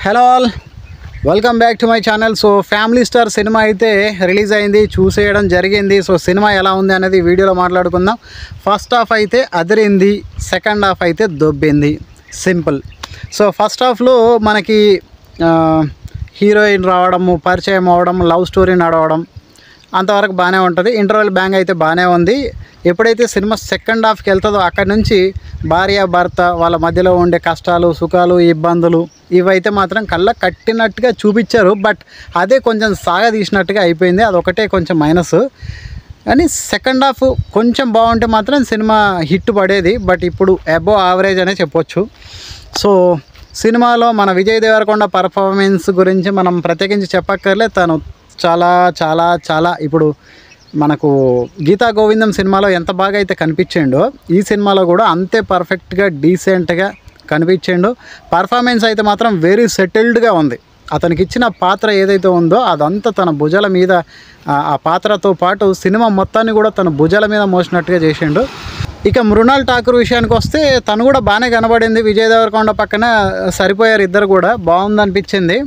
Hello all, welcome back to my channel. So family star cinema అయితే release అయింది, చూసేయడం జరిగింది. So cinema ఎలా ఉంది అనేది వీడియోలో మాట్లాడుకుందాం. ఫస్ట్ హాఫ్ అయితే అదిరింది, సెకండ్ హాఫ్ అయితే దొబ్బింది. సింపుల్. సో ఫస్ట్ హాఫ్లో మనకి హీరోయిన్ రావడము, పరిచయం అవ్వడం, లవ్ స్టోరీ నడవడం అంతవరకు బాగానే ఉంటుంది. ఇంటర్వెల్ బ్యాంగ్ అయితే బాగానే ఉంది. ఎప్పుడైతే సినిమా సెకండ్ హాఫ్కి వెళ్తుందో అక్కడి నుంచి భార్య భర్త వాళ్ళ మధ్యలో ఉండే కష్టాలు, సుఖాలు, ఇబ్బందులు ఇవైతే మాత్రం కళ్ళ కట్టినట్టుగా చూపించారు. బట్ అదే కొంచెం సాగదీసినట్టుగా అయిపోయింది. అదొకటే కొంచెం మైనస్. కానీ సెకండ్ హాఫ్ కొంచెం బాగుంటే మాత్రం సినిమా హిట్ పడేది. బట్ ఇప్పుడు అబోవ్ యావరేజ్ అనే చెప్పొచ్చు. సో సినిమాలో మన విజయ్ దేవరకొండ పర్ఫార్మెన్స్ గురించి మనం ప్రత్యేకించి చెప్పక్కర్లే. తను చాలా చాలా చాలా ఇప్పుడు మనకు గీతా గోవిందం సినిమాలో ఎంత బాగా అయితే కనిపించిండో ఈ సినిమాలో కూడా అంతే పర్ఫెక్ట్గా డీసెంట్గా కనిపించిండు. పర్ఫార్మెన్స్ అయితే మాత్రం వెరీ సెటిల్డ్గా ఉంది. అతనికి ఇచ్చిన పాత్ర ఏదైతే ఉందో అదంతా తన భుజాల మీద, ఆ పాత్రతో పాటు సినిమా మొత్తాన్ని కూడా తన భుజాల మీద మోసినట్టుగా చేసిండు. ఇక మృణాల్ ఠాకూర్ విషయానికి వస్తే తను కూడా బాగానే కనబడింది. విజయ్ దేవరకొండ పక్కన సరిపోయారు ఇద్దరు కూడా, బాగుందనిపించింది.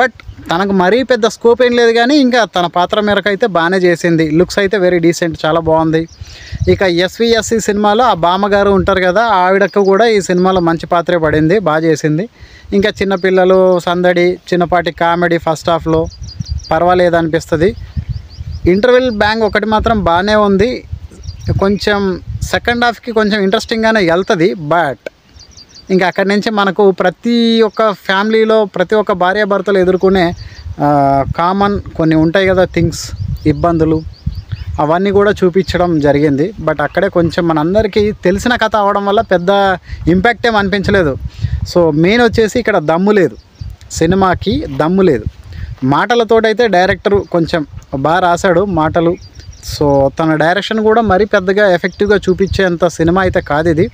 బట్ తనకు మరీ పెద్ద స్కోప్ ఏం లేదు, కానీ ఇంకా తన పాత్ర మేరకు అయితే బాగానే చేసింది. లుక్స్ అయితే వెరీ డీసెంట్, చాలా బాగుంది. ఇక ఎస్విఎస్సి సినిమాలో ఆ బామ్మగారు ఉంటారు కదా, ఆవిడకు కూడా ఈ సినిమాలో మంచి పాత్రే పడింది, బాగా చేసింది. ఇంకా చిన్నపిల్లలు సందడి, చిన్నపాటి కామెడీ ఫస్ట్ హాఫ్లో పర్వాలేదు అనిపిస్తుంది. ఇంటర్వెల్ బ్యాంగ్ ఒకటి మాత్రం బాగానే ఉంది. కొంచెం సెకండ్ హాఫ్కి కొంచెం ఇంట్రెస్టింగ్గానే వెళ్తుంది. బట్ ఇంకా అక్కడి నుంచి మనకు ప్రతి ఒక్క ఫ్యామిలీలో ప్రతి ఒక్క భార్యాభర్తలు ఎదుర్కొనే కామన్ కొన్ని ఉంటాయి కదా థింగ్స్, ఇబ్బందులు, అవన్నీ కూడా చూపించడం జరిగింది. బట్ అక్కడే కొంచెం మనందరికీ తెలిసిన కథ అవడం వల్ల పెద్ద ఇంపాక్ట్ ఏం అనిపించలేదు. సో మెయిన్ వచ్చేసి ఇక్కడ దమ్ము లేదు, సినిమాకి దమ్ము లేదు. మాటలతోటైతే డైరెక్టర్ కొంచెం బాగా రాశాడు మాటలు. సో తన డైరెక్షన్ కూడా మరీ పెద్దగా ఎఫెక్టివ్గా చూపించేంత సినిమా అయితే కాదు ఇది.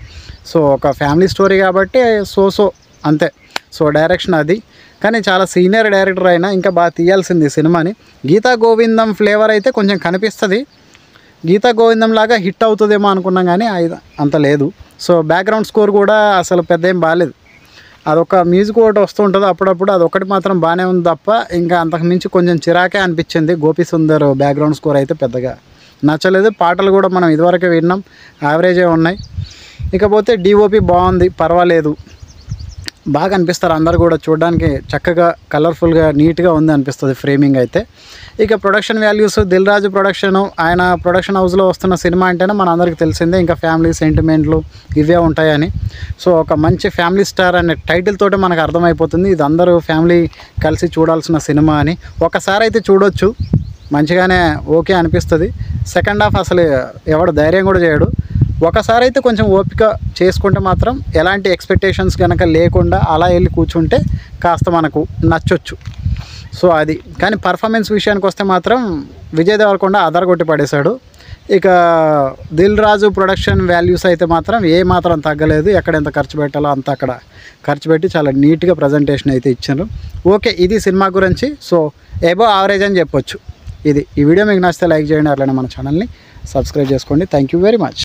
సో ఒక ఫ్యామిలీ స్టోరీ కాబట్టి సో అంతే. సో డైరెక్షన్ అది, కానీ చాలా సీనియర్ డైరెక్టర్ అయినా ఇంకా బాగా తీయాల్సింది సినిమాని. గీతా గోవిందం ఫ్లేవర్ అయితే కొంచెం కనిపిస్తుంది. గీతా గోవిందం లాగా హిట్ అవుతుందేమో అనుకున్నాం, కానీ అంత లేదు. సో బ్యాక్గ్రౌండ్ స్కోర్ కూడా అసలు పెద్ద ఏం బాగాలేదు. అదొక మ్యూజిక్ ఒకటి వస్తుంటుంది అప్పుడప్పుడు, అదొకటి మాత్రం బాగానే ఉంది తప్ప ఇంకా అంతకుమించి కొంచెం చిరాకే అనిపించింది. గోపి సుందర్ బ్యాక్గ్రౌండ్ స్కోర్ అయితే పెద్దగా నచ్చలేదు. పాటలు కూడా మనం ఇదివరకే విన్నాం, యావరేజే ఉన్నాయి. ఇకపోతే డిఓపి బాగుంది, పర్వాలేదు, బాగా అనిపిస్తారు అందరు కూడా. చూడడానికి చక్కగా కలర్ఫుల్గా నీట్గా ఉంది అనిపిస్తుంది ఫ్రేమింగ్ అయితే. ఇక production values, Dil Raju production, ఆయన ప్రొడక్షన్ హౌస్లో వస్తున్న సినిమా అంటేనే మన అందరికీ తెలిసిందే. ఇంకా ఫ్యామిలీ సెంటిమెంట్లు ఇవే ఉంటాయని. సో ఒక మంచి ఫ్యామిలీ స్టార్ అనే టైటిల్ తోటి మనకు అర్థమైపోతుంది ఇది అందరూ ఫ్యామిలీ కలిసి చూడాల్సిన సినిమా అని. ఒకసారి అయితే చూడొచ్చు, మంచిగానే ఓకే అనిపిస్తుంది. సెకండ్ హాఫ్ అసలు ఎవడు ధైర్యం కూడా చేయడు. ఒకసారి అయితే కొంచెం ఓపిక చేసుకుంటే మాత్రం ఎలాంటి ఎక్స్పెక్టేషన్స్ కనుక లేకుండా అలా వెళ్ళి కూర్చుంటే కాస్త మనకు నచ్చొచ్చు. సో అది. కానీ పర్ఫార్మెన్స్ విషయానికి వస్తే మాత్రం విజయ్ దేవరకొండ అదరగొట్టి పడేశాడు. ఇక దిల్ రాజు ప్రొడక్షన్ వాల్యూస్ అయితే మాత్రం ఏ మాత్రం తగ్గలేదు. ఎక్కడ ఎంత ఖర్చు పెట్టాలో అంత అక్కడ ఖర్చు పెట్టి చాలా నీట్గా ప్రజెంటేషన్ అయితే ఇచ్చారు. ఓకే, ఇది సినిమా గురించి. సో అబోవ్ యావరేజ్ అని చెప్పొచ్చు ఇది. ఈ వీడియో మీకు నచ్చితే లైక్ చేయండి, అట్లనే మన ఛానల్ని సబ్స్క్రైబ్ చేసుకోండి. Thank you very much.